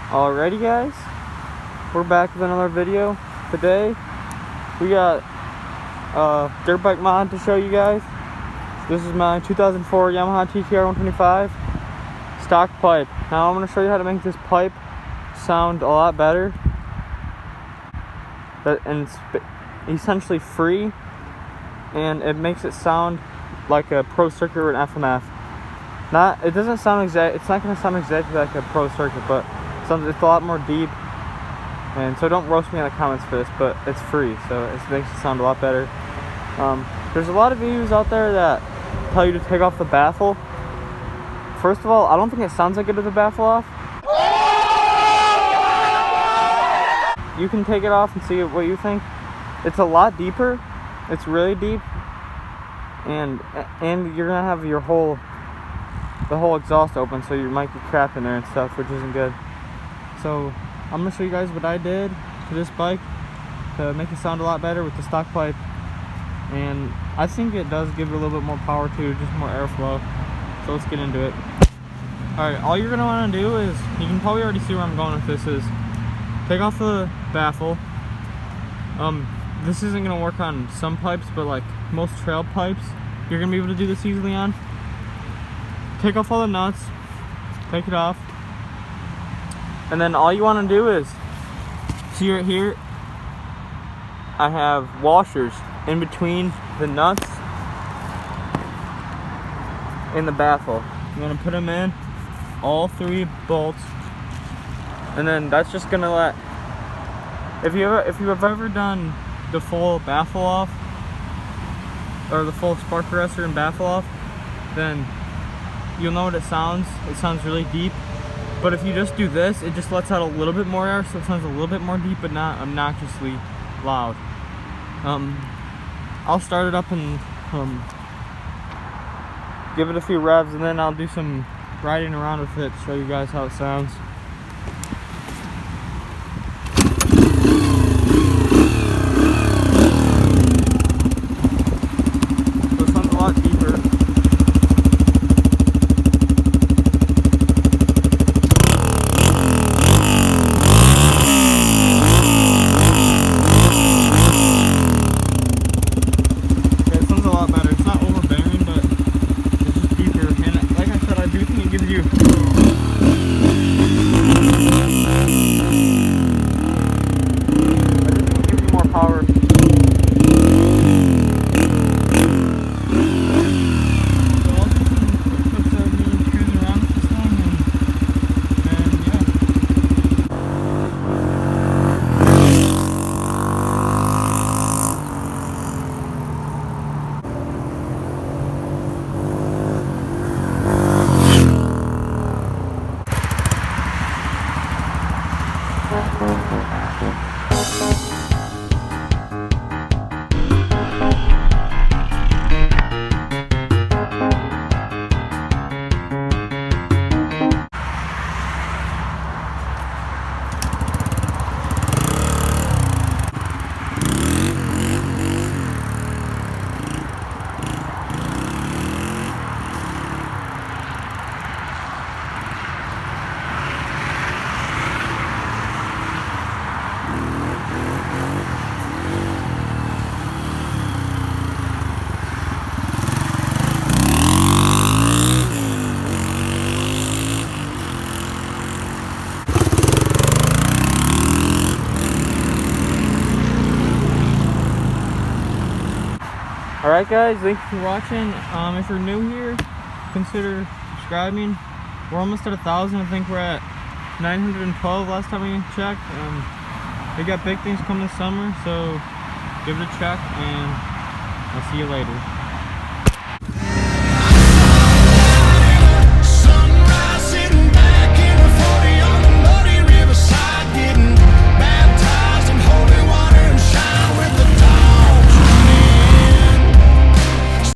Alrighty guys, we're back with another video. Today we got a dirt bike mod to show you guys. This is my 2004 Yamaha TTR 125 stock pipe. Now I'm going to show you how to make this pipe sound a lot better. And it's essentially free, and it makes it sound like a Pro Circuit or an FMF. It doesn't sound exact. It's not going to sound exactly like a Pro Circuit, but it's a lot more deep. And so don't roast me in the comments for this, but it's free, so it makes it sound a lot better. There's a lot of videos out there that tell you to take off the baffle. First of all, I don't think it sounds like good with the baffle off. You can take it off and see what you think. It's a lot deeper. It's really deep, and you're gonna have the whole exhaust open, so you might get crap in there and stuff, which isn't good. So I'm gonna show you guys what I did to this bike to make it sound a lot better with the stock pipe, and I think it does give it a little bit more power too, just more airflow. So let's get into it. Alright, all you're gonna want to do is, you can probably already see where I'm going with this, is take off the baffle. This isn't gonna work on some pipes, but like most trail pipes, you're gonna be able to do this easily on. Take off all the nuts, take it off, and then all you want to do is, see right here, I have washers in between the nuts and the baffle. You want to put them in, all 3 bolts, and then that's just gonna let, if you have ever done the full baffle off, or the full spark arrestor and baffle off, then you'll know what it sounds. It sounds really deep. But if you just do this, it just lets out a little bit more air, so it sounds a little bit more deep, but not obnoxiously loud. I'll start it up and give it a few revs, and then I'll do some riding around with it to show you guys how it sounds. So it sounds a lot deeper. Alright guys, thank you for watching. If you're new here, consider subscribing. We're almost at 1,000. I think we're at 912 last time we checked. We got big things coming this summer, so give it a check, and I'll see you later.